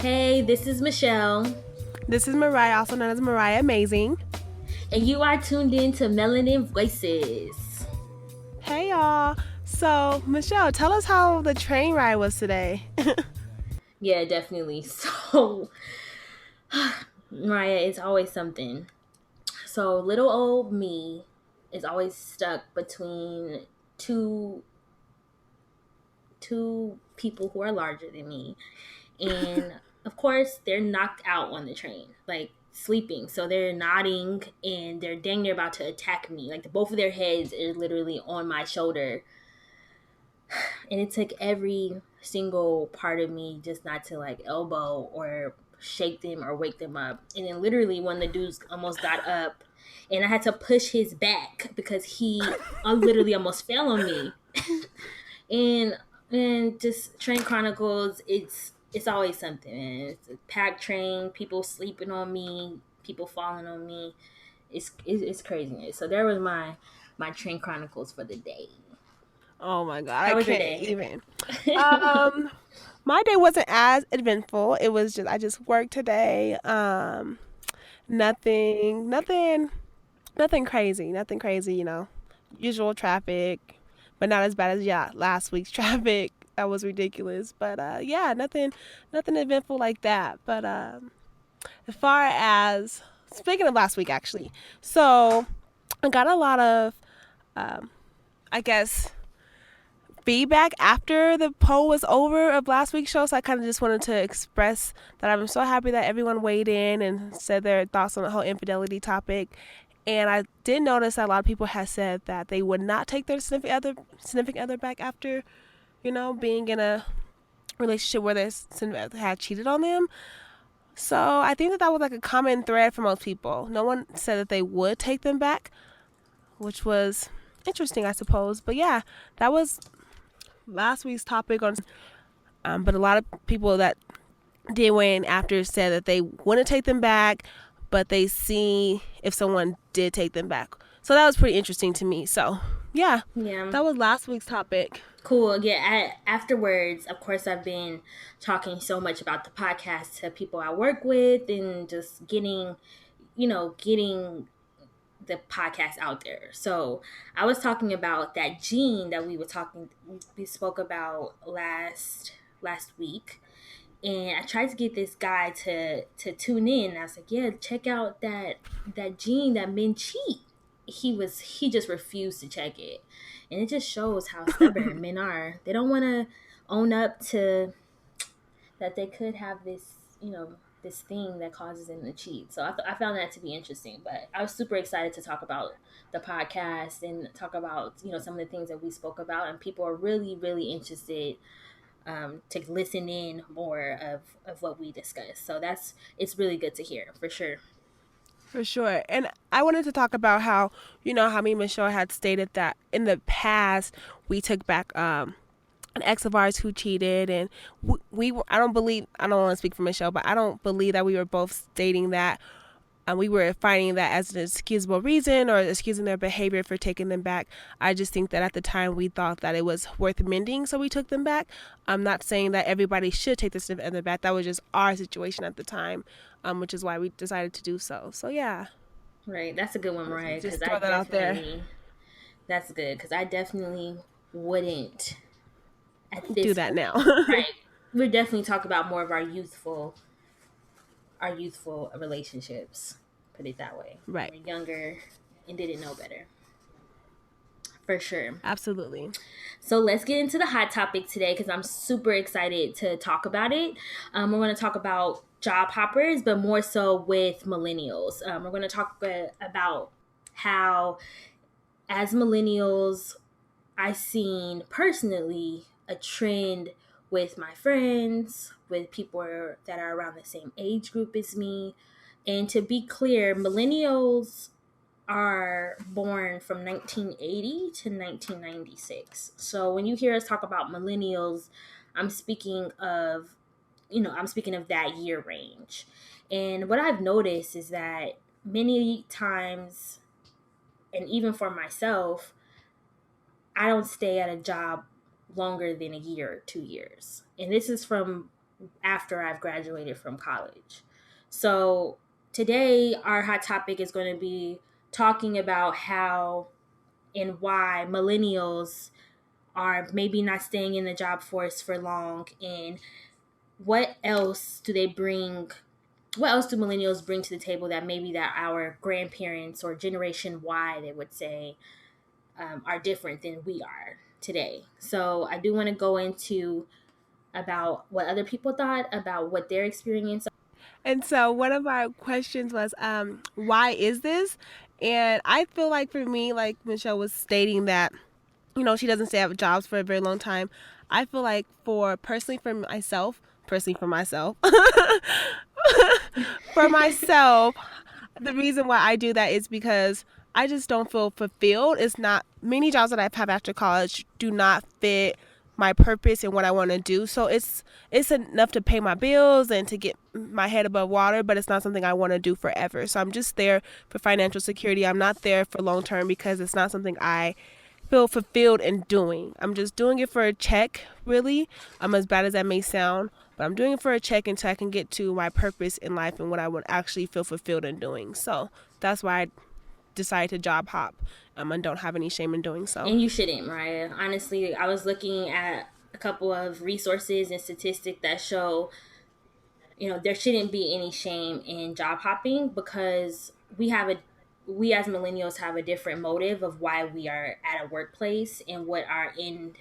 Hey, this is Michelle, This is Mariah, also known as Mariah Amazing. and you are tuned in to Melanin Voices. Hey y'all. So, Michelle, tell us how the train ride was today. Yeah, definitely. So, Mariah, it's always something. So, little old me is always stuck between two two people who are larger than me, and of course, they're knocked out on the train, like sleeping. So they're nodding, and they're dang near about to attack me. Like both of their heads are literally on my shoulder, and it took every single part of me just not to like elbow or shake them or wake them up. And then literally when the dudes almost got up, and I had to push his back because he literally almost fell on me. and and just Train Chronicles, it's always something, man. It's a packed train, people sleeping on me, people falling on me. It's crazy. So there was my Train Chronicles for the day. Oh my god, I How was your can't day? even. Um my day wasn't as eventful. It was just I just worked today. Nothing crazy. Nothing crazy, Usual traffic, but not as bad as last week's traffic. That was ridiculous. But yeah, nothing eventful like that. But as far as speaking of last week actually. So, I got a lot of um, I guess feedback after the poll was over of last week's show. So I kind of just wanted to express that I'm so happy that everyone weighed in and said their thoughts on the whole infidelity topic. I did notice that a lot of people had said that they would not take their significant other back after, being in a relationship where their significant other had cheated on them. So I think that was like a common thread for most people. No one said that they would take them back, which was interesting, I suppose. But yeah, that was last week's topic on. But a lot of people that did weigh in after said that they wouldn't take them back, but they see if someone did take them back. So that was pretty interesting to me. So yeah, Yeah. that was last week's topic. Cool. Yeah. Afterwards, of course, I've been talking so much about the podcast to people I work with, and just getting the podcast out there. So I was talking about that gene that we spoke about last week, and I tried to get this guy to tune in. I was like, yeah, check out that gene that men cheat. He just refused to check it, and it just shows how stubborn men are. They don't want to own up to that they could have this thing that causes them to cheat. So I found that to be interesting. But I was super excited to talk about the podcast and talk about some of the things that we spoke about, and people are really really interested to listen in more of what we discussed. So it's really good to hear for sure. For sure. And I wanted to talk about how, how me and Michelle had stated that in the past we took back an ex of ours who cheated, and I don't believe, I don't want to speak for Michelle, but I don't believe that we were both stating that we were finding that as an excusable reason or excusing their behavior for taking them back. I just think that at the time we thought that it was worth mending, so we took them back. I'm not saying that everybody should take the significant other back. That was just our situation at the time, which is why we decided to do so. So yeah, Right, that's a good one, Mariah. Because just I throw that out there. definitely That's good because I definitely wouldn't at Do this that point. now. Right, we're definitely talking about more of our youthful relationships. Put it that way. When Right. we're younger and didn't know better. For sure. Absolutely. So let's get into the hot topic today because I'm super excited to talk about it. We're going to talk about job hoppers, but more so with millennials. We're going to talk about how, as millennials, I've seen personally a trend with my friends, with people that are around the same age group as me. And to be clear, millennials are born from 1980 to 1996. So when you hear us talk about millennials, I'm speaking of, I'm speaking of that year range. And what I've noticed is that many times, and even for myself, I don't stay at a job longer than a year or 2 years. And this is from after I've graduated from college. So today, our hot topic is going to be talking about how and why millennials are maybe not staying in the job force for long, and what else do they bring, what else do millennials bring to the table that maybe that our grandparents or generation Y, they would say, are different than we are today. So I do want to go into about what other people thought about what their experience. And so one of my questions was, why is this? And I feel like for me, like Michelle was stating that, she doesn't stay at jobs for a very long time. I feel like personally for myself, for myself, the reason why I do that is because I just don't feel fulfilled. It's not many jobs that I've had after college do not fit my purpose and what I want to do. So it's enough to pay my bills and to get my head above water, but it's not something I want to do forever. So I'm just there for financial security. I'm not there for long term because it's not something I feel fulfilled in doing. I'm just doing it for a check, really. As bad as that may sound, but I'm doing it for a check until I can get to my purpose in life and what I would actually feel fulfilled in doing. So that's why I decided to job hop, and don't have any shame in doing so. And you shouldn't, Mariah. Honestly, I was looking at a couple of resources and statistics that show, there shouldn't be any shame in job hopping because we as millennials have a different motive of why we are at a workplace and what our end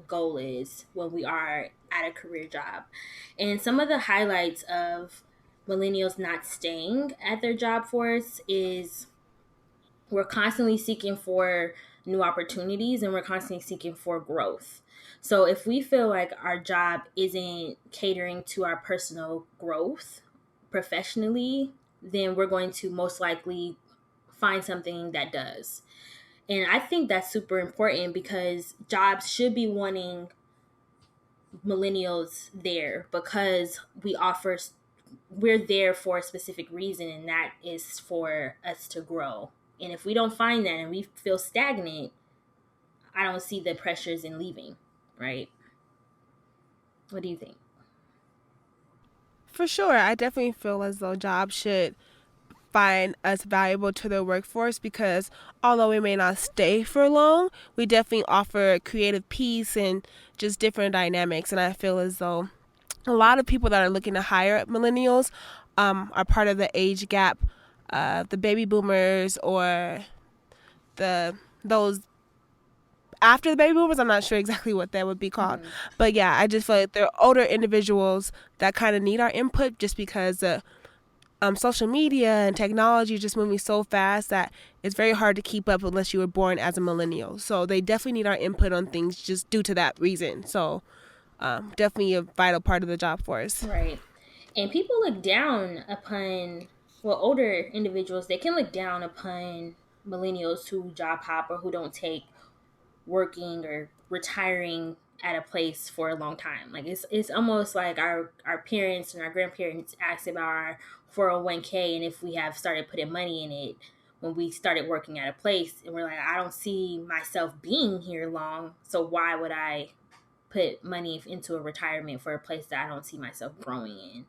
goal is when we are at a career job. And some of the highlights of millennials not staying at their job force is we're constantly seeking for new opportunities and we're constantly seeking for growth. So if we feel like our job isn't catering to our personal growth professionally, then we're going to most likely find something that does. And I think that's super important because jobs should be wanting millennials there because we're there for a specific reason, and that is for us to grow. And if we don't find that and we feel stagnant, I don't see the pressures in leaving, right? What do you think? For sure, I definitely feel as though jobs should find us valuable to the workforce because although we may not stay for long, we definitely offer creative peace and just different dynamics. And I feel as though a lot of people that are looking to hire millennials are part of the age gap, the baby boomers or those after the baby boomers. I'm not sure exactly what that would be called, but yeah, I just feel like they're older individuals that kind of need our input just because social media and technology is just moving so fast that it's very hard to keep up unless you were born as a millennial. So they definitely need our input on things just due to that reason. So definitely a vital part of the job force. Right. And people look down upon, well, older individuals, they can look down upon millennials who job hop or who don't take working or retiring at a place for a long time. Like it's almost like our parents and our grandparents asked about our 401k and if we have started putting money in it when we started working at a place, and we're like, I don't see myself being here long, so why would I put money into a retirement for a place that I don't see myself growing in?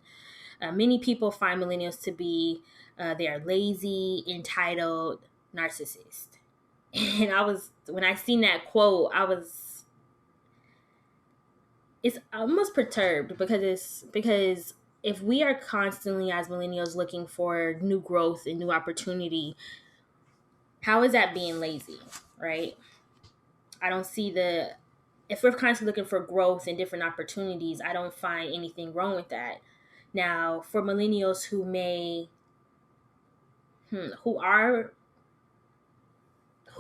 Many people find millennials to be they are lazy, entitled, narcissist. And when I seen that quote, it's almost perturbed because if we are constantly as millennials looking for new growth and new opportunity, how is that being lazy, right? I don't see if we're constantly looking for growth and different opportunities, I don't find anything wrong with that. Now, for millennials who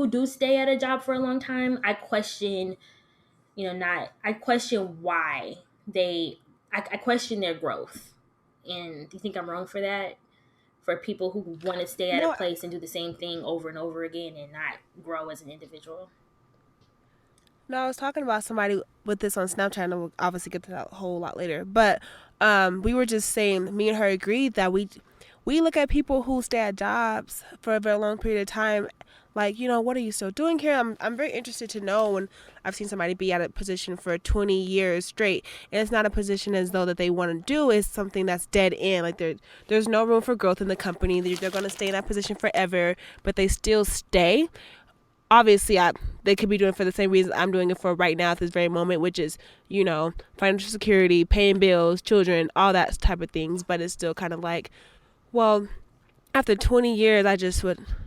do stay at a job for a long time, I question, I question why I question their growth. And do you think I'm wrong for that? For people who want to stay at a No, place and do the same thing over and over again and not grow as an individual? no, I was talking about somebody with this on Snapchat, and we'll obviously get to that a whole lot later. But we were just saying, me and her agreed that we look at people who stay at jobs for a very long period of time like, what are you still doing here? I'm very interested to know when I've seen somebody be at a position for 20 years straight, and it's not a position as though that they want to do. It's something that's dead end. Like there's no room for growth in the company. They're going to stay in that position forever, but they still stay. Obviously, they could be doing it for the same reason I'm doing it for right now at this very moment, which is, financial security, paying bills, children, all that type of things. But it's still kind of like, well, after 20 years,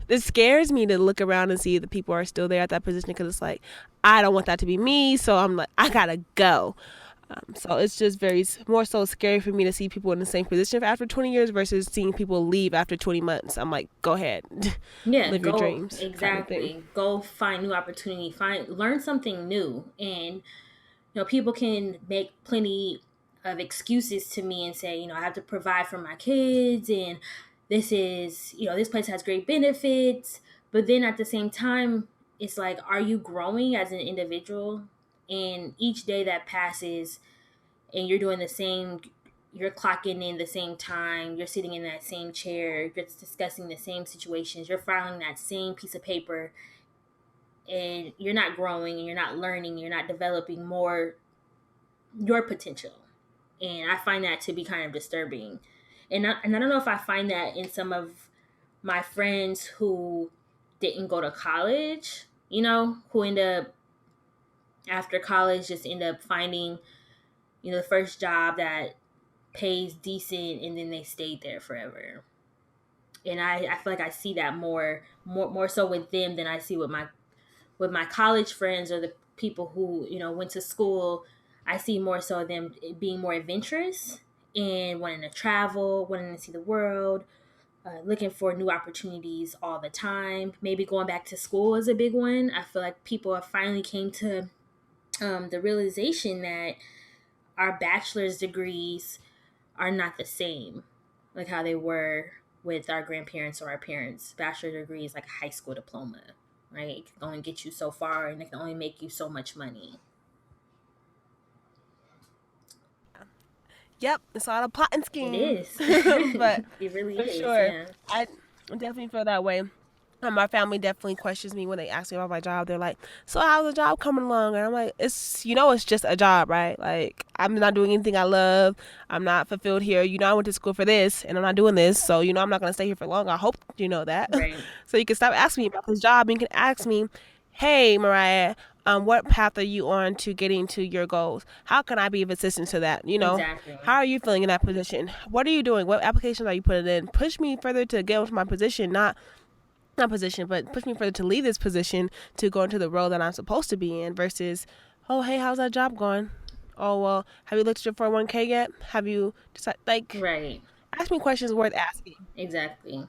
it scares me to look around and see the people are still there at that position, because it's like, I don't want that to be me. So I'm like, I gotta go. So it's just very more so scary for me to see people in the same position after 20 years versus seeing people leave after 20 months. I'm like, go ahead, Yeah, live your go dreams, kind of thing. exactly. Go find new opportunity. Learn something new. And people can make plenty of excuses to me and say, I have to provide for my kids, and this place has great benefits. But then at the same time, it's like, are you growing as an individual? And each day that passes and you're doing the same, you're clocking in the same time, you're sitting in that same chair, you're discussing the same situations, you're filing that same piece of paper, and you're not growing and you're not learning, you're not developing more your potential. And I find that to be kind of disturbing. And I don't know if I find that in some of my friends who didn't go to college, who end up after college just end up finding, the first job that pays decent, and then they stayed there forever. And I feel like I see that more so with them than I see with my college friends, or the people who went to school. I see more so them being more adventurous and wanting to travel, wanting to see the world, looking for new opportunities all the time. Maybe going back to school is a big one. I feel like people have finally came to the realization that our bachelor's degrees are not the same like how they were with our grandparents or our parents. Bachelor degree is like a high school diploma, right? It can only get you so far, and it can only make you so much money. Yep, it's all a plotting It scheme. is. But It really for is, sure, yeah. I definitely feel that way. My family definitely questions me when they ask me about my job. They're like, "So how's the job coming along?" And I'm like, it's just a job, right? Like, I'm not doing anything I love. I'm not fulfilled here. I went to school for this, and I'm not doing this. So I'm not gonna stay here for long. I hope you know that. Right. So you can stop asking me about this job, and you can ask me, "Hey, Mariah, what path are you on to getting to your goals? How can I be of assistance to that? Exactly. How are you feeling in that position? What are you doing? What applications are you putting in? Push me further to get into my position, not position, but push me further to leave this position to go into the role that I'm supposed to be in versus, oh, hey, how's that job going? Oh, well, have you looked at your 401k yet? Have you decided, like, Right. ask me questions worth asking." Exactly.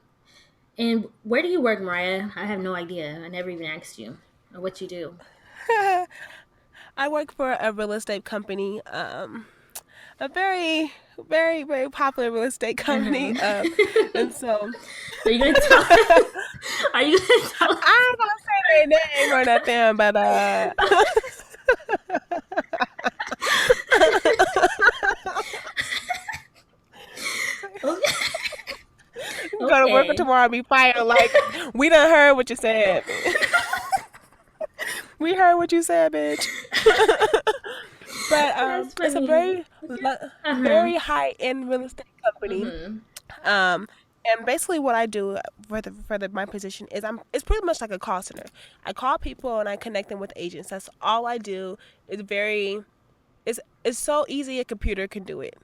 And where do you work, Mariah? I have no idea. I never even asked you or what you do. I work for a real estate company, a very, very, very popular real estate company. Uh-huh. And so Are you gonna tell? Are you gonna tell? I ain't gonna say their name or nothing, but Okay. go to work Okay. tomorrow and be fired. Like, we done heard what you said. We heard what you said, bitch. But That's it's a funny. Uh huh. very high end real estate company. Mhm. Um, and basically, what I do for my position is it's pretty much like a call center. I call people and I connect them with agents. That's all I do. It's very it's so easy a computer can do it.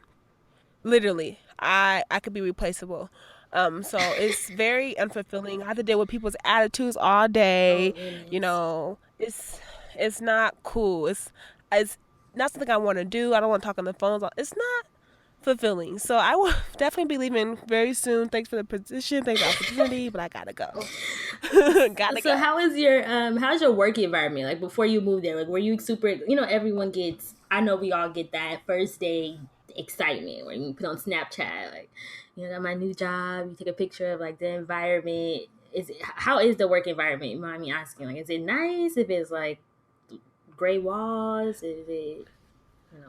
Literally, I could be replaceable. So it's very unfulfilling. I have to deal with people's attitudes all Oh day. goodness. It's not cool. It's not something I want to do. I don't want to talk on the phone. It's not fulfilling. So I will definitely be leaving very soon. Thanks for the position. Thanks for the opportunity. But I gotta go. Gotta So go. how's your work environment like before you moved there? Like, were you super? Everyone gets. I know we all get that first day excitement when you put on Snapchat, like, got my new job. You take a picture of like the environment. How is the work environment? You mind me asking? Like, is it nice? If it's like gray walls, is it?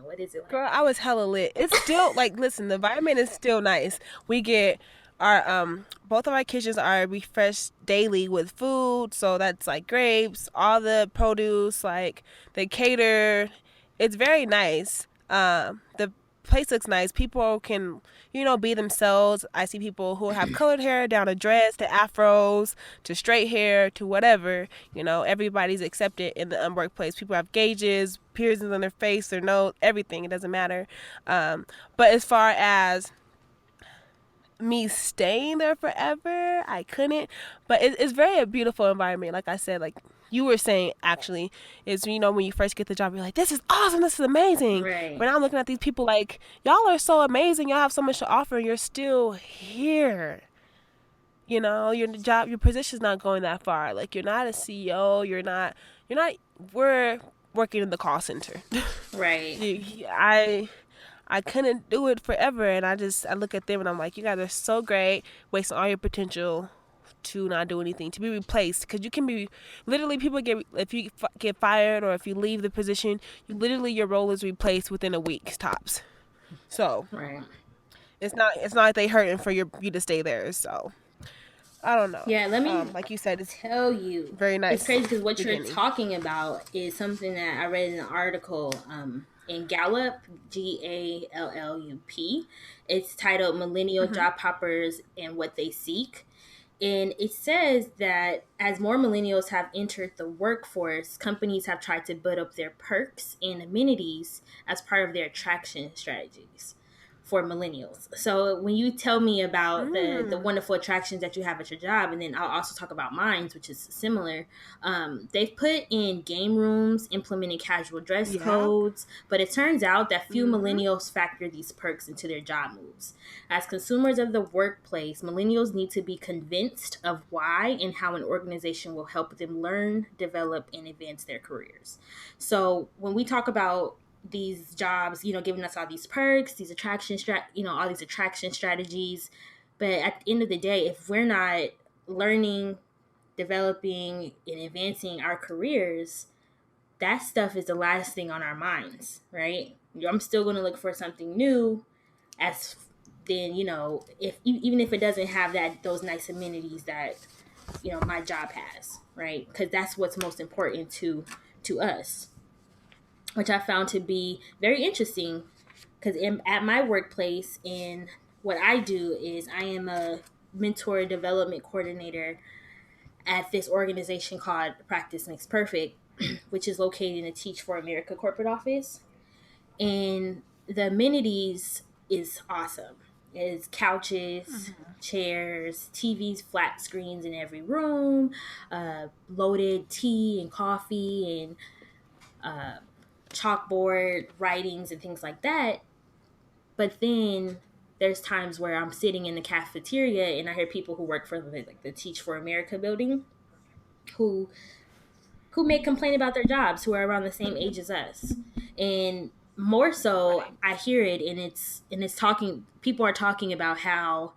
What is it like? Girl, I was hella lit. It's still like, listen, the environment is still nice. We get our both of our kitchens are refreshed daily with food, so that's like grapes, all the produce, like they cater. It's very nice. The place looks nice. People can, be themselves. I see people who have colored hair down a dress to afros to straight hair to whatever. Everybody's accepted in the workplace. People have gauges, piercings on their face, their nose, everything. It doesn't matter. But as far as me staying there forever, I couldn't. But it's very a beautiful environment. Like I said, like you were saying, actually, is when you first get the job, you're like, this is awesome, this is amazing. Right. But now I'm looking at these people like, y'all are so amazing, y'all have so much to offer, and you're still here. Your position's not going that far. Like you're not a CEO. We're working in the call center. Right. I couldn't do it forever, and I look at them and I'm like, you guys are so great, wasting all your potential to not do anything, to be replaced, because you can be literally people get if you get fired or if you leave the position, your role is replaced within a week tops. So Right. it's not like they hurting for you to stay there. So I don't know. Yeah, let me Like you said, it's tell you. very nice. It's crazy because what beginning. you're talking about is something that I read in an article in Gallup, GALLUP. It's titled Millennial Job Hoppers and What They Seek. And it says that as more millennials have entered the workforce, companies have tried to build up their perks and amenities as part of their attraction strategies for millennials. So when you tell me about the wonderful attractions that you have at your job, and then I'll also talk about mine, which is similar, they've put in game rooms, implementing casual dress codes, but it turns out that few millennials factor these perks into their job moves. As consumers of the workplace, millennials need to be convinced of why and how an organization will help them learn, develop, and advance their careers. So when we talk about these jobs, giving us all these perks, these all these attraction strategies. But at the end of the day, if we're not learning, developing, and advancing our careers, that stuff is the last thing on our minds, right? I'm still going to look for something new as then, if even if it doesn't have those nice amenities that, my job has, right? Because that's what's most important to us, which I found to be very interesting because at my workplace, and what I do is I am a mentor development coordinator at this organization called Practice Makes Perfect, which is located in the Teach for America corporate office. And the amenities is awesome. It's couches, chairs, TVs, flat screens in every room, loaded tea and coffee, and chalkboard writings and things like that. But then there's times where I'm sitting in the cafeteria and I hear people who work for the Teach for America building who may complain about their jobs, who are around the same age as us. And more so, I hear it, and it's talking. People are talking about how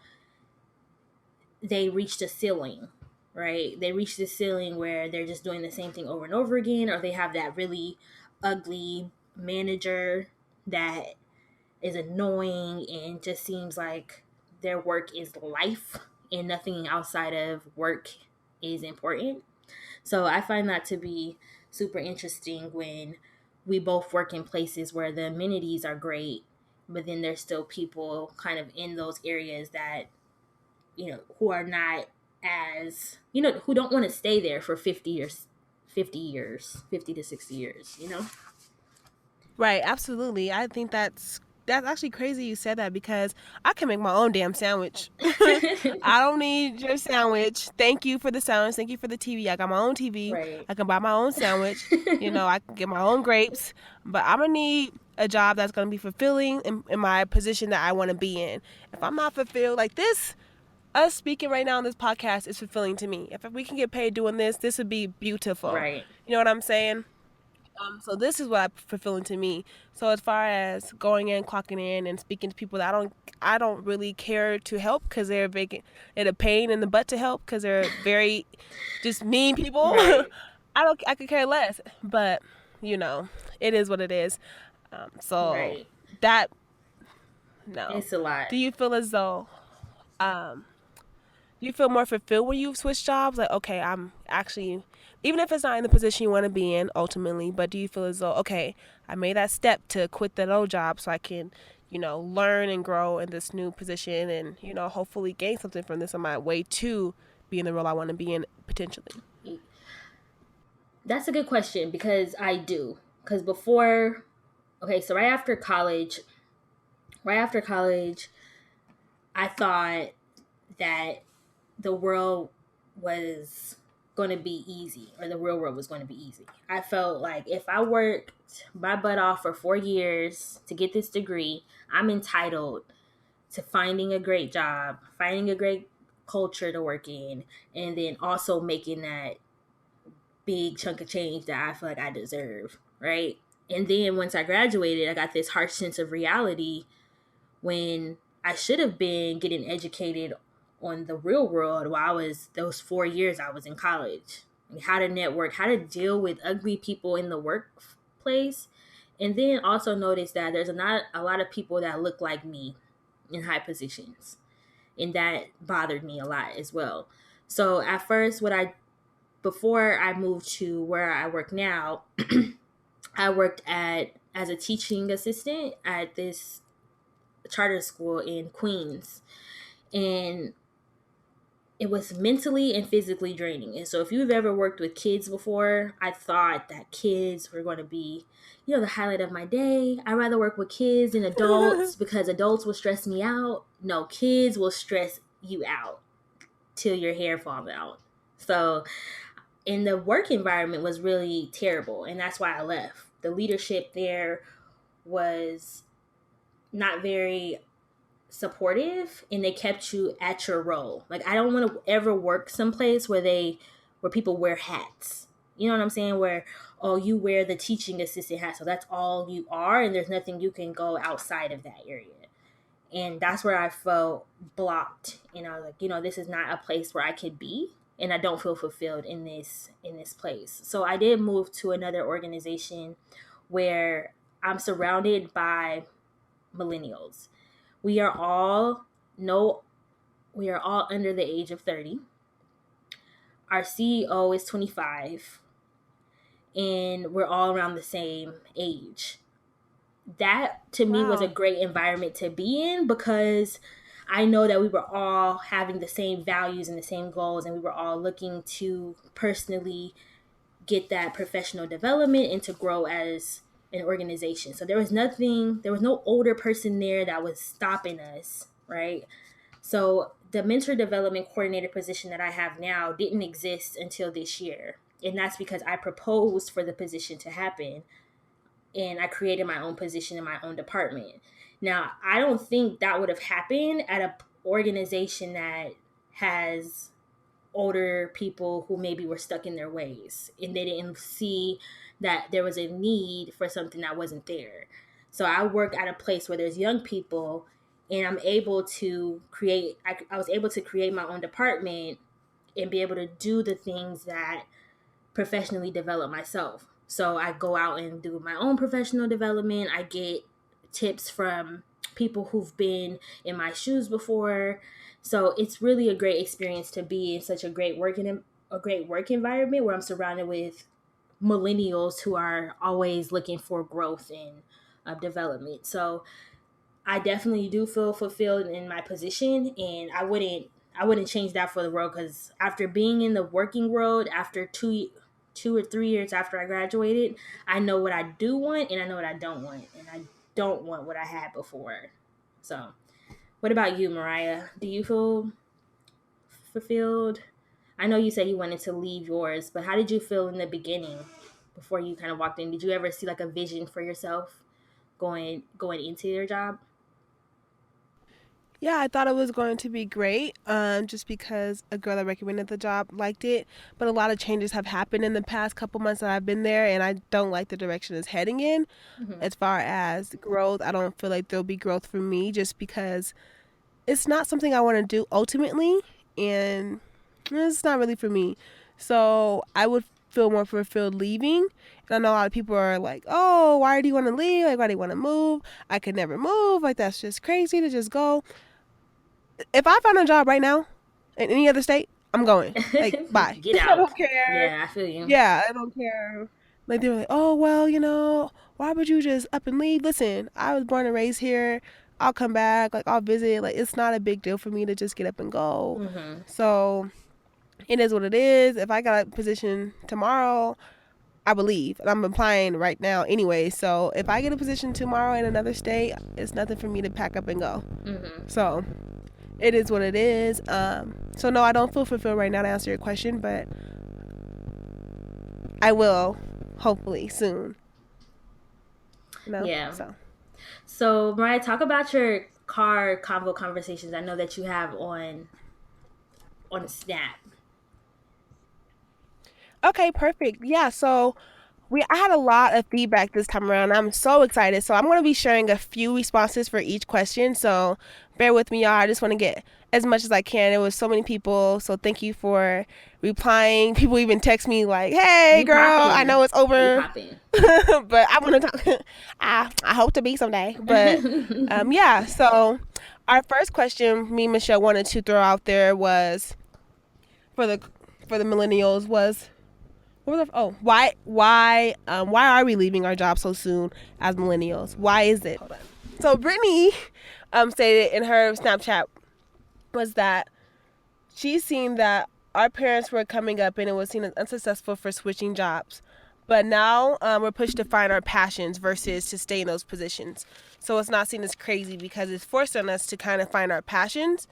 they reached a ceiling, right? They reached the ceiling where they're just doing the same thing over and over again, or they have that really ugly manager that is annoying and just seems like their work is life and nothing outside of work is important. So I find that to be super interesting when we both work in places where the amenities are great, but then there's still people kind of in those areas that, who are not as, who don't want to stay there for 50 years, 50 to 60 years. Right, absolutely. I think that's actually crazy you said that, because I can make my own damn sandwich. I don't need your sandwich. Thank you for the sandwich. Thank you for the TV. I got my own TV. Right. I can buy my own sandwich. I can get my own grapes. But I'm going to need a job that's going to be fulfilling in my position that I want to be in. If I'm not fulfilled, like this, us speaking right now on this podcast is fulfilling to me. If we can get paid doing this would be beautiful. Right. You know what I'm saying? So this is what fulfilling to me. So as far as going in, clocking in, and speaking to people that I don't really care to help because they're and a pain in the butt to help because they're very just mean people. Right. I could care less, but it is what it is. So Right. that no. It's a lot. Do you feel as though Do you feel more fulfilled when you've switched jobs? Like, okay, I'm actually, even if it's not in the position you want to be in ultimately, but do you feel as though, okay, I made that step to quit that old job so I can, learn and grow in this new position and, hopefully gain something from this on my way to being the role I want to be in potentially? That's a good question because I do. Because before, okay, so right after college, I thought that the world was going to be easy, or the real world was going to be easy. I felt like if I worked my butt off for 4 years to get this degree, I'm entitled to finding a great job, finding a great culture to work in, and then also making that big chunk of change that I feel like I deserve, right? And then once I graduated, I got this harsh sense of reality when I should have been getting educated on the real world while I was those 4 years I was in college. Like how to network, how to deal with ugly people in the workplace. And then also notice that there's not a lot of people that look like me in high positions. And that bothered me a lot as well. So at first, before I moved to where I work now, I worked as a teaching assistant at this charter school in Queens. And it was mentally and physically draining. And so if you've ever worked with kids before, I thought that kids were going to be, the highlight of my day. I'd rather work with kids than adults because adults will stress me out. No, kids will stress you out till your hair falls out. So, and the work environment was really terrible. And that's why I left. The leadership there was not very supportive, and they kept you at your role. Like I don't want to ever work someplace where people wear hats. You know what I'm saying? Where you wear the teaching assistant hat, so that's all you are, and there's nothing you can go outside of that area. And that's where I felt blocked. And I was like, this is not a place where I could be, and I don't feel fulfilled in this place. So I did move to another organization where I'm surrounded by millennials. We are all no we are all under the age of 30. Our CEO is 25, and we're all around the same age. That to me was a Wow. great environment to be in because I know that we were all having the same values and the same goals, and we were all looking to personally get that professional development and to grow as an organization. So there was no older person there that was stopping us, right? So the mentor development coordinator position that I have now didn't exist until this year. And that's because I proposed for the position to happen, and I created my own position in my own department. Now, I don't think that would have happened at a organization that has older people who maybe were stuck in their ways and they didn't see that there was a need for something that wasn't there. So I work at a place where there's young people, and I was able to create my own department and be able to do the things that professionally develop myself. So I go out and do my own professional development. I get tips from people who've been in my shoes before. So it's really a great experience to be in such a great work environment where I'm surrounded with millennials who are always looking for growth and development. So I definitely do feel fulfilled in my position, and I wouldn't change that for the world because after being in the working world after 2 or 3 years after I graduated, I know what I do want and I know what I don't want, and I don't want what I had before. So, what about you, Mariah? Do you feel fulfilled? I know you said you wanted to leave yours, but how did you feel in the beginning before you kind of walked in? Did you ever see like a vision for yourself going into your job? Yeah, I thought it was going to be great, just because a girl that recommended the job liked it. But a lot of changes have happened in the past couple months that I've been there, and I don't like the direction it's heading in. Mm-hmm. As far as growth, I don't feel like there'll be growth for me just because it's not something I want to do ultimately, and it's not really for me. So I would feel more fulfilled leaving. And I know a lot of people are like, oh, why do you want to leave? Like, why do you want to move? I could never move. Like, that's just crazy to just go. If I found a job right now, in any other state, I'm going. Like, bye. Get I out. don't care. Yeah, I feel you. Yeah, I don't care. Like, they're like, oh, well, why would you just up and leave? Listen, I was born and raised here. I'll come back. Like, I'll visit. Like, it's not a big deal for me to just get up and go. Mm-hmm. So, it is what it is. If I got a position tomorrow, I would leave. And I'm applying right now anyway. So, if I get a position tomorrow in another state, it's nothing for me to pack up and go. Mm-hmm. So, it is what it is. So no, I don't feel fulfilled right now to answer your question, but I will, hopefully soon. Yeah. So So, Mariah, talk about your car convo conversations. I know that you have on Snap. okay, perfect. Yeah. So I had a lot of feedback this time around. I'm so excited. So I'm going to be sharing a few responses for each question. So bear with me, y'all. I just want to get as much as I can. It was so many people. So thank you for replying. People even text me like, "Hey, You girl, I popping. know it's You over, popping. but I want to talk." I hope to be someday. But yeah. So our first question, me and Michelle wanted to throw out there was for the millennials was why are we leaving our job so soon as millennials? Why is it? Hold on. So Brittany stated in her Snapchat was that she's seen that our parents were coming up and it was seen as unsuccessful for switching jobs. But now we're pushed to find our passions versus to stay in those positions. So it's not seen as crazy because it's forced on us to kind of find our passions.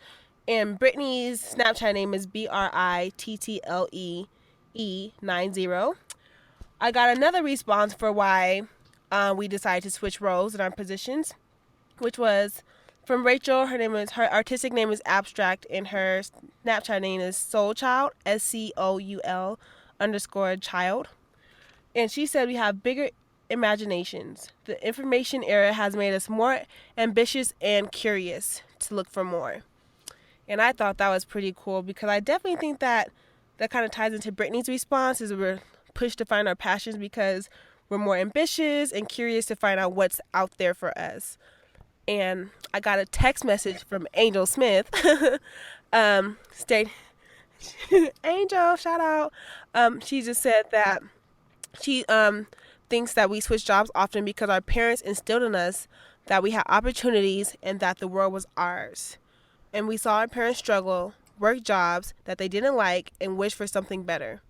And Brittany's Snapchat name is BRITTLEE90. I got another response for why we decided to switch roles in our positions, which was from Rachel. Her artistic name is Abstract, and her Snapchat name is Soulchild, SCOUL_child. And she said we have bigger imaginations. The information era has made us more ambitious and curious to look for more. And I thought that was pretty cool because I definitely think that kind of ties into Brittany's response is we're pushed to find our passions because we're more ambitious and curious to find out what's out there for us. And I got a text message from Angel Smith. State Angel, shout out. She just said that she thinks that we switch jobs often because our parents instilled in us that we had opportunities and that the world was ours. And we saw our parents struggle, work jobs that they didn't like, and wish for something better.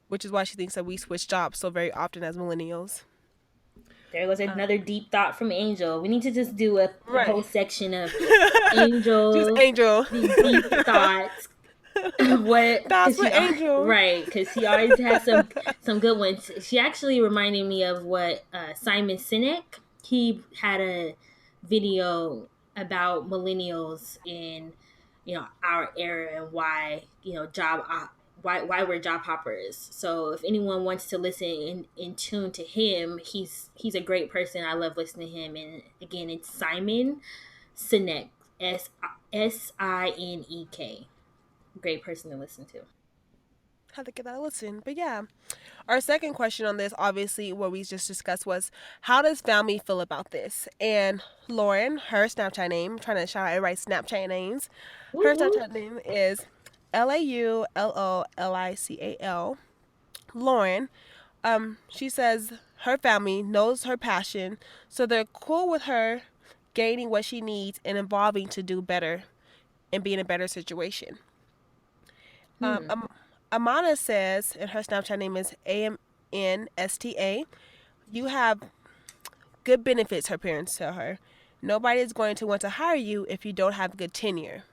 Which is why she thinks that we switch jobs so very often as millennials. There was another deep thought from Angel. We need to just do a whole section of Just Angel, Angel. these deep thoughts. What? Thoughts with Angel. Right, because she always has some good ones. She actually reminded me of what Simon Sinek. He had a video about millennials in our era and why why we're job hoppers. So if anyone wants to listen in tune to him, he's a great person. I love listening to him. And again, it's Simon Sinek, Sinek. Great person to listen to. Had to give that a listen. But yeah, our second question on this, obviously, what we just discussed was how does family feel about this? And Lauren, her Snapchat name, I'm trying to shout out everybody's Snapchat names. Her Snapchat name is LAULOLICAL. Lauren. She says her family knows her passion, so they're cool with her gaining what she needs and evolving to do better and be in a better situation. Amana says, and her Snapchat name is AMNSTA, you have good benefits, her parents tell her. Nobody is going to want to hire you if you don't have good tenure.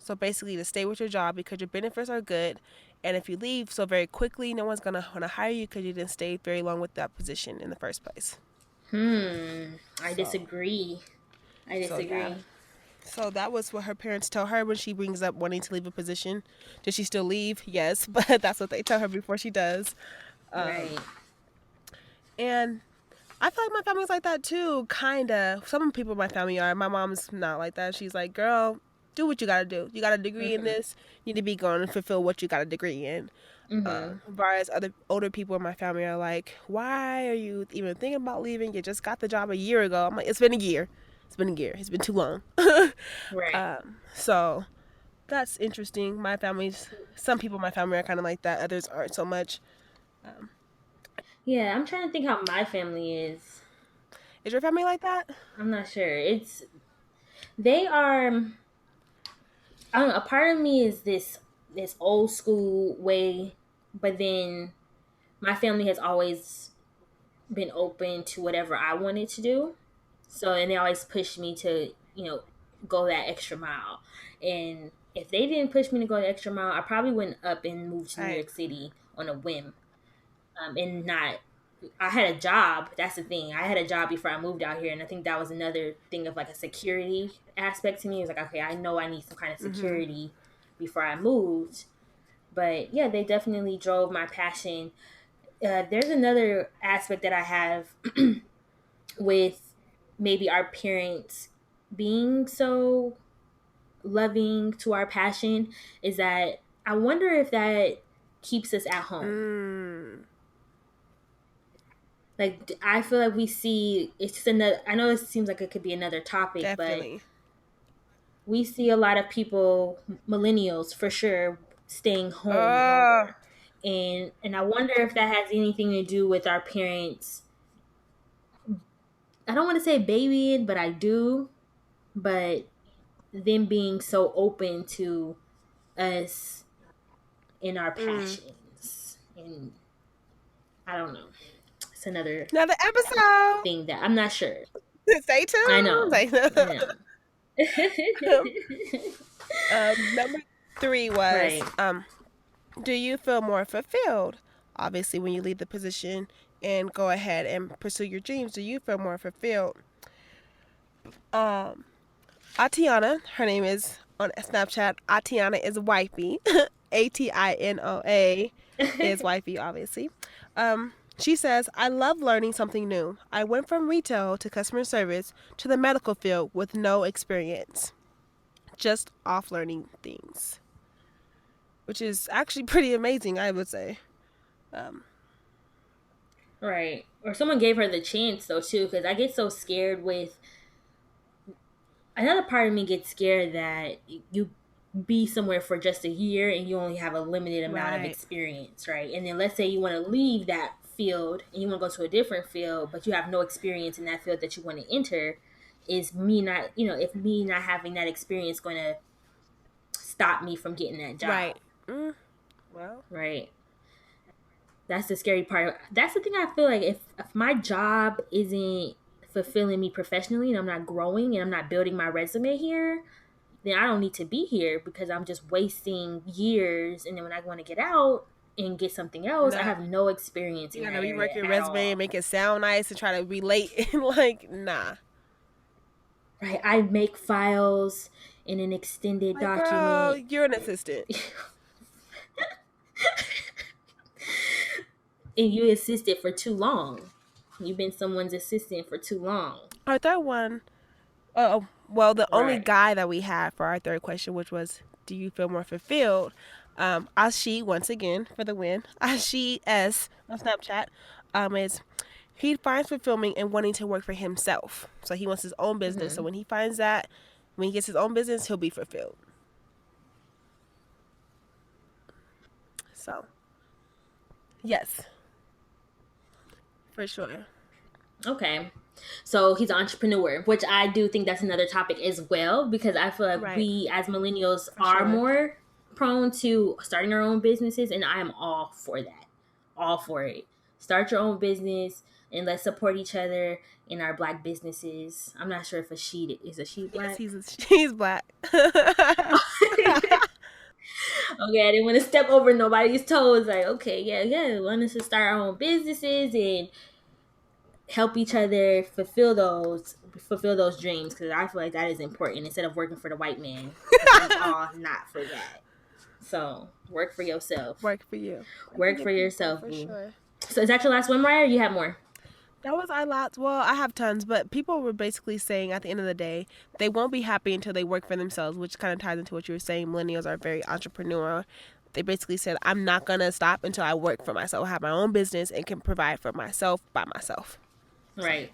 So basically to stay with your job because your benefits are good. And if you leave so very quickly, no one's going to want to hire you because you didn't stay very long with that position in the first place. I disagree. So that was what her parents tell her when she brings up wanting to leave a position. Does she still leave? Yes, but that's what they tell her before she does. Right. And I feel like my family's like that too, kind of. Some people in my family are. My mom's not like that. She's like, girl, do what you got to do. You got a degree in this. You need to be going and fulfill what you got a degree in. Whereas other older people in my family are like, why are you even thinking about leaving? You just got the job a year ago. I'm like, it's been a year. It's been too long. Right. So That's interesting. Some people in my family are kind of like that. Others aren't so much. Um, Yeah, I'm trying to think how my family is. is your family like that? I'm not sure. They are. I don't know. A part of me is this old school way, but then my family has always been open to whatever I wanted to do. So, and they always pushed me to, go that extra mile. And if they didn't push me to go the extra mile, I probably went up and moved to New Right. York City on a whim. And not, I had a job. That's the thing. I had a job before I moved out here. And I think that was another thing of like a security aspect to me. It was like, okay, I know I need some kind of Mm-hmm. security before I moved. But yeah, they definitely drove my passion. There's another aspect that I have with maybe our parents being so loving to our passion is that I wonder if that keeps us at home. Mm, Like I feel like we see it's just another. I know this seems like it could be another topic, but definitely. we see a lot of people, millennials for sure, staying home Oh, longer, and I wonder if that has anything to do with our parents. I don't want to say babying, but I do. But them being so open to us in our mm. passions, and I don't know. It's another Another episode. thing that I'm not sure. Stay I tuned. know. I know. Number 3 was Right. do you feel more fulfilled? Obviously, when you leave the position and go ahead and pursue your dreams, do you feel more fulfilled? Um, Atiana, her name is on Snapchat. Atiana is wifey. Atinoa is wifey, obviously. She says, I love learning something new. I went from retail to customer service to the medical field with no experience, just off learning things, which is actually pretty amazing, I would say. Um, Right. Or someone gave her the chance though too, because I get so scared with. Another part of me gets scared that you be somewhere for just a year and you only have a limited amount of right, experience, right? And then let's say you want to leave that field and you want to go to a different field, but you have no experience in that field that you want to enter. Is me not, if me not having that experience going to stop me from getting that right. job, Well, right? That's the scary part. That's the thing I feel like if my job isn't fulfilling me professionally and I'm not growing and I'm not building my resume here, then I don't need to be here because I'm just wasting years. And then when I want to get out and get something else, I not have no experience you in gotta that rework area your at resume and all. make it sound nice and try to relate. Like, nah. Right? I make files in an extended Like, girl, document. you're an assistant. And you assisted for too long. You've been someone's assistant for too long. Our third one, oh, well, the only Right. guy that we had for our third question, which was, do you feel more fulfilled? Ashi, once again, for the win. Ashi S on Snapchat, is he finds fulfillment in wanting to work for himself. So he wants his own business. So Mm-hmm. when he finds that, when he gets his own business, he'll be fulfilled. So, yes, for sure. Okay. So he's an entrepreneur, which I do think that's another topic as well, because I feel like Right, we as millennials for are sure. more prone to starting our own businesses, and I am all for that. All for it. Start your own business and let's support each other in our black businesses. I'm not sure if a she Yes, black. he's black. Okay, I didn't want to step over nobody's toes. Like, okay, yeah, yeah, we want us to start our own businesses and help each other fulfill those dreams because I feel like that is important instead of working for the white man because I'm all not for that. So work for yourself. Work for you. Work for Work your for people, yourself, for boo. sure. So is that your last one, Mariah, or you have more? That was our lots. Well, I have tons, but people were basically saying at the end of the day, they won't be happy until they work for themselves, which kind of ties into what you were saying. Millennials are very entrepreneurial. They basically said, I'm not going to stop until I work for myself, have my own business, and can provide for myself by myself. So, Right.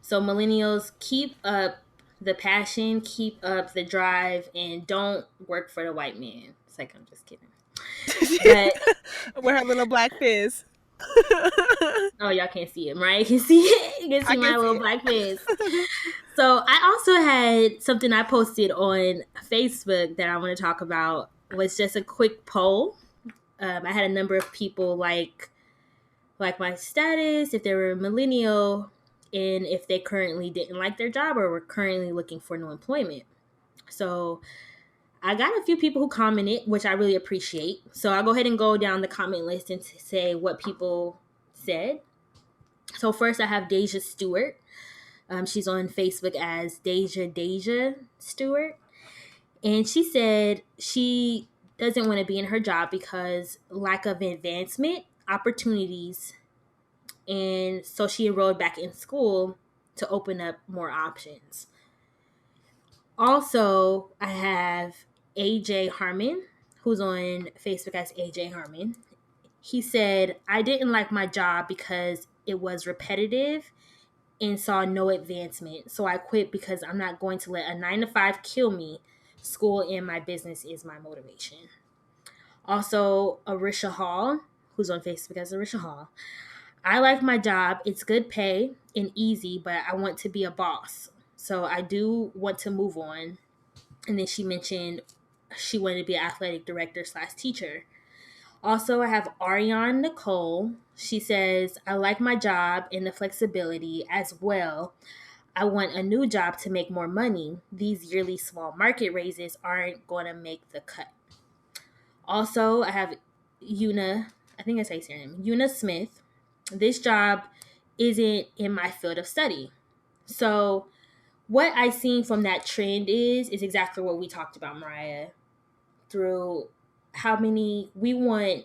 So millennials, keep up the passion, keep up the drive, and don't work for the white man. It's like, I'm just kidding. But With her little black fizz. oh, y'all can't see him, right? You can see it. You can I see my can see little it. black face. So I also had something I posted on Facebook that I want to talk about. Was just a quick poll. I had a number of people like my status, if they were a millennial, and if they currently didn't like their job or were currently looking for new employment. So I got a few people who commented, which I really appreciate. So I'll go ahead and go down the comment list and say what people said. So first I have Deja Stewart. She's on Facebook as Deja Stewart. And she said she doesn't want to be in her job because lack of advancement opportunities. And so she enrolled back in school to open up more options. Also, I have AJ Harmon, who's on Facebook as AJ Harmon. He said, I didn't like my job because it was repetitive and saw no advancement. So I quit because I'm not going to let a 9 to 5 kill me. School and my business is my motivation. Also, Arisha Hall, who's on Facebook as Arisha Hall. I like my job. It's good pay and easy, but I want to be a boss. So I do want to move on. And then she mentioned she wanted to be an athletic director / teacher. Also, I have Ariane Nicole. She says, I like my job and the flexibility as well. I want a new job to make more money. These yearly small market raises aren't going to make the cut. Also, I have Una, I think I say her name, Una Smith. This job isn't in my field of study. So what I seen from that trend is exactly what we talked about, Mariah, through how many we want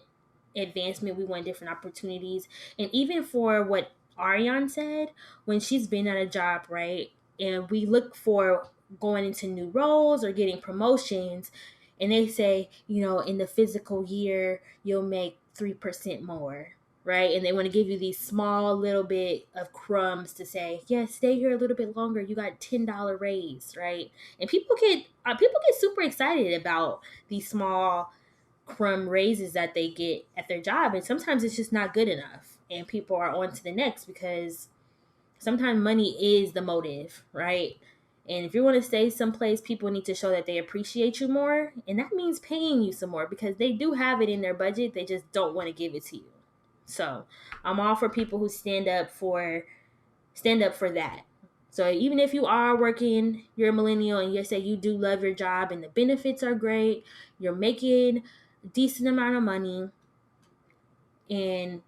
advancement, we want different opportunities. And even for what Ariane said, when she's been at a job, right, and we look for going into new roles or getting promotions, and they say, in the physical year, you'll make 3% more, right? And they want to give you these small little bit of crumbs to say, yeah, stay here a little bit longer. You got $10 raise, right? And people get super excited about these small crumb raises that they get at their job, and sometimes it's just not good enough, and people are on to the next because sometimes money is the motive, right? And if you want to stay someplace, people need to show that they appreciate you more, and that means paying you some more because they do have it in their budget, they just don't want to give it to you. So I'm all for people who stand up for that. So even if you are working, you're a millennial, and you say you do love your job and the benefits are great, you're making a decent amount of money, and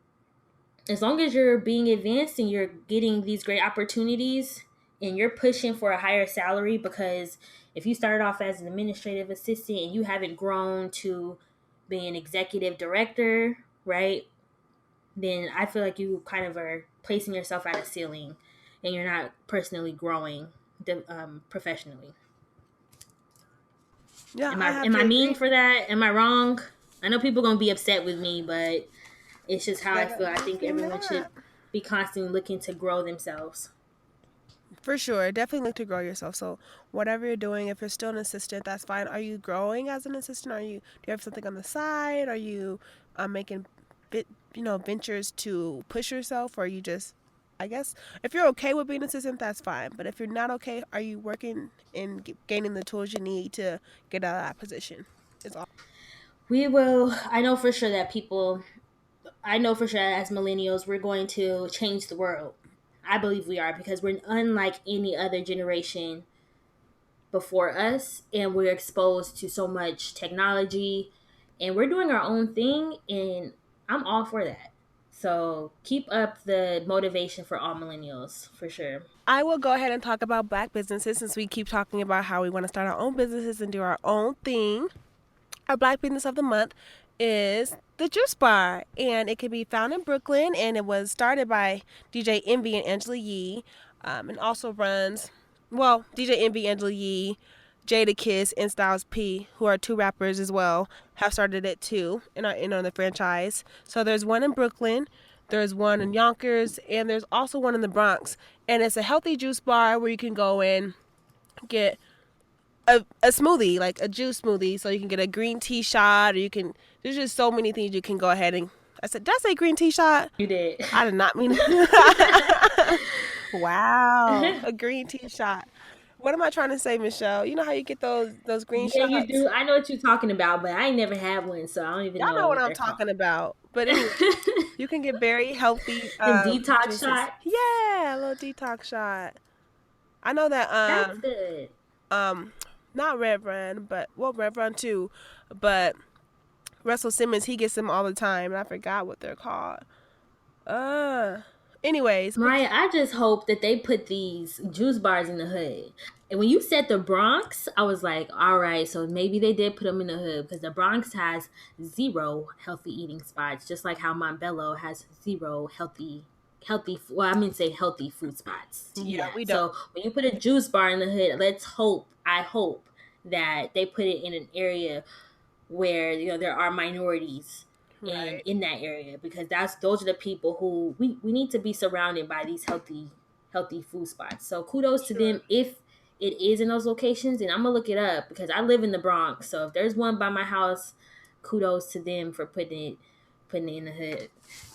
as long as you're being advanced and you're getting these great opportunities and you're pushing for a higher salary, because if you started off as an administrative assistant and you haven't grown to being an executive director, right, then I feel like you kind of are placing yourself at a ceiling and you're not personally growing professionally. Yeah, Am I I have am to I mean agree. for that? Am I wrong? I know people are gonna be upset with me, but it's just how I feel. I think Definitely everyone should not. be constantly looking to grow themselves. For sure. Definitely look to grow yourself. So whatever you're doing, if you're still an assistant, that's fine. Are you growing as an assistant? Do you have something on the side? Are you making ventures to push yourself, or are you just, I guess, if you're okay with being an assistant, that's fine. But if you're not okay, are you working and gaining the tools you need to get out of that position? It's all. We will. I know for sure as millennials, we're going to change the world. I believe we are because we're unlike any other generation before us, and we're exposed to so much technology, and we're doing our own thing, and I'm all for that. So keep up the motivation for all millennials for sure. I will go ahead and talk about black businesses since we keep talking about how we want to start our own businesses and do our own thing. Our Black Business of the Month is the Juice Bar, and it can be found in Brooklyn, and it was started by DJ Envy and Angela Yee, and also runs, well, DJ Envy, Angela Yee, Jada Kiss, and Styles P, who are two rappers as well, have started it too and are in on the franchise. So there's one in Brooklyn, there's one in Yonkers, and there's also one in the Bronx, and it's a healthy juice bar where you can go in, get a smoothie, like a juice smoothie. So you can get a green tea shot, or you can. There's just so many things you can go ahead and. I said, did I say green tea shot? You did. I did not mean. Wow, a green tea shot. What am I trying to say, Michelle? You know how you get those green Yeah, you shots? do. I know what you're talking about, but I ain't never had one, so I don't even Y'all know know what what I'm they're called. talking about. But anyway, you can get very healthy Them detox juices. shots. Yeah, a little detox shot. I know that That's good. um not Red Run, but well Red Run too, but Russell Simmons, he gets them all the time and I forgot what they're called. Uh anyways, but Mariah, I just hope that they put these juice bars in the hood. And when you said the Bronx, I was like, all right, so maybe they did put them in the hood because the Bronx has zero healthy eating spots, just like how Montbello has zero well, I mean, say healthy food spots to eat yeah, we at. don't. So when you put a juice bar in the hood, I hope that they put it in an area where there are minorities Right. in that area, because those are the people who we need to be surrounded by these healthy food spots. So kudos to Sure. them if it is in those locations, and I'm gonna look it up because I live in the Bronx. So if there's one by my house, kudos to them for putting it in the hood,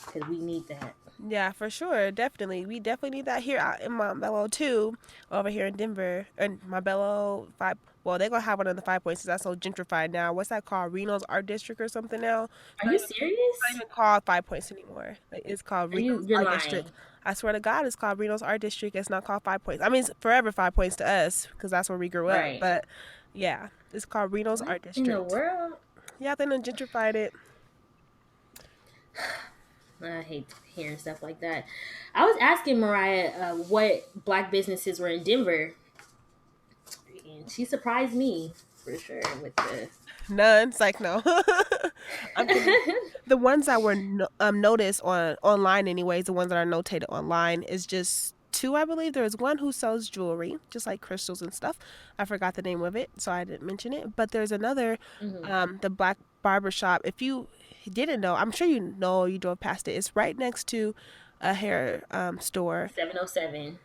because we need that. Yeah, for sure. Definitely. We definitely need that here out in Montbello too. Over here in Denver. And Montbello five well, they're gonna have one of the 5 points because that's so gentrified now. What's that called? Reno's Art District or something now? Are you serious? It's not even called 5 points anymore. Like, it's called Reno's You're Art lying. District. I swear to God, it's called Reno's Art District. It's not called 5 points. I mean, it's forever 5 points to us because that's where we grew up. Right. But yeah, it's called Reno's What Art in the District. world? Yeah, they done gentrified it. I hate hearing stuff like that. I was asking Mariah what black businesses were in Denver, and she surprised me for sure with the. None. It's like no. I'm kidding. The ones that were noticed online, anyways, the ones that are notated online is just two, I believe. There is one who sells jewelry, just like crystals and stuff. I forgot the name of it, so I didn't mention it. But there's another, the Black Barber Shop. If you didn't know, I'm sure you know, you drove past it. It's right next to a hair store. 707.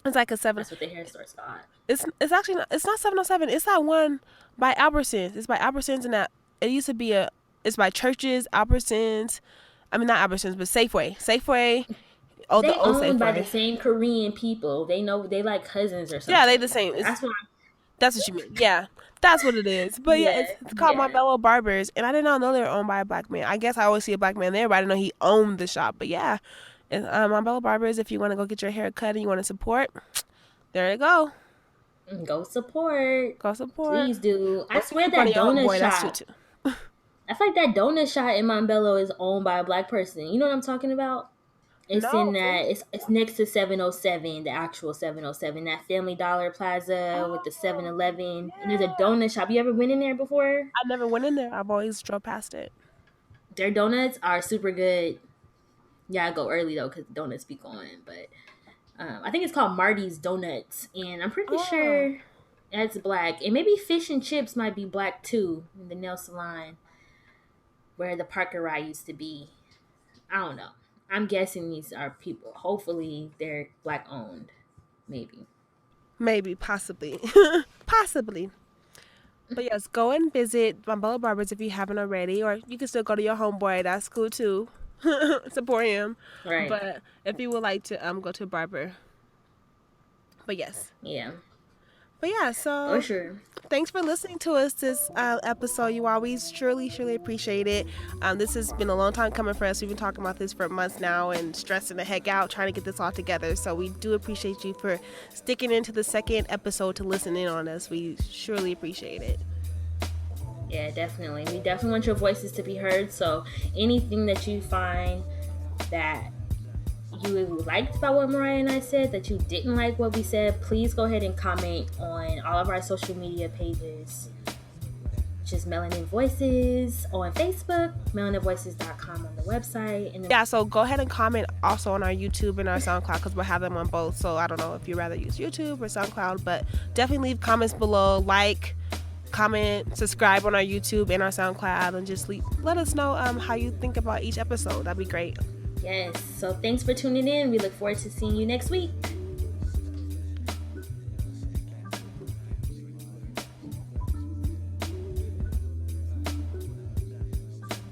It's like a seven. That's what the hair store's called. It's actually not. It's not 707. It's that one by Albertsons. It's by Albertsons, and that it used to be a. It's by Churches, Albertsons. I mean, not Albertsons, but Safeway. Safeway. Oh, the They old owned by the Safeway. same Korean people. They know they like cousins or Yeah, they something. the same. That's why. That's what you mean. Yeah, that's what it is. But yeah, Yeah, it's called yeah. Montbello Barbers, and I did not know they were owned by a black man. I guess I always see a black man there, but I didn't know he owned the shop. But yeah, and Montbello Barbers. If you want to go get your hair cut and you want to support, there you go. Go support. Go support. Please do. I Don't swear in front that of your donut homeboy. That's shop. too. I feel like that donut shop in Montbello is owned by a black person. You know what I'm talking about? It's in No. that it's next to 707, the actual 707, that Family Dollar Plaza with the Oh, 7-Eleven. And there's a yeah. donut shop. You ever been in there before? I never went in there. I've always drove past it. Their donuts are super good. Yeah, I go early though because donuts be going. But I think it's called Marty's Donuts, and I'm pretty Oh, sure that's black. And maybe Fish and Chips might be black too in the nail salon where the Parker Rye used to be. I don't know. I'm guessing these are people. Hopefully, they're black owned. Maybe. maybe, possibly, possibly. But yes, go and visit Montbello Barbers if you haven't already, or you can still go to your homeboy. That's cool too. Support him. Right. But if you would like to go to a barber, but yes. Yeah. But yeah, For so sure. thanks for listening to us this episode. You always surely appreciate it. This has been a long time coming for us. We've been talking about this for months now and stressing the heck out trying to get this all together. So we do appreciate you for sticking into the second episode to listen in on us. We surely appreciate it. Yeah, definitely. We definitely want your voices to be heard. So anything that you find that you liked about what Mariah and I said, that you didn't like what we said, please go ahead and comment on all of our social media pages, which is Melanin Voices on Facebook, melaninvoices.com on the website. And Yeah, so go ahead and comment also on our YouTube and our SoundCloud because we'll have them on both. So I don't know if you'd rather use YouTube or SoundCloud, but definitely leave comments below, comment, subscribe on our YouTube and our SoundCloud, and just let us know how you think about each episode. That'd be great. yes, so thanks for tuning in. We look forward to seeing you next week.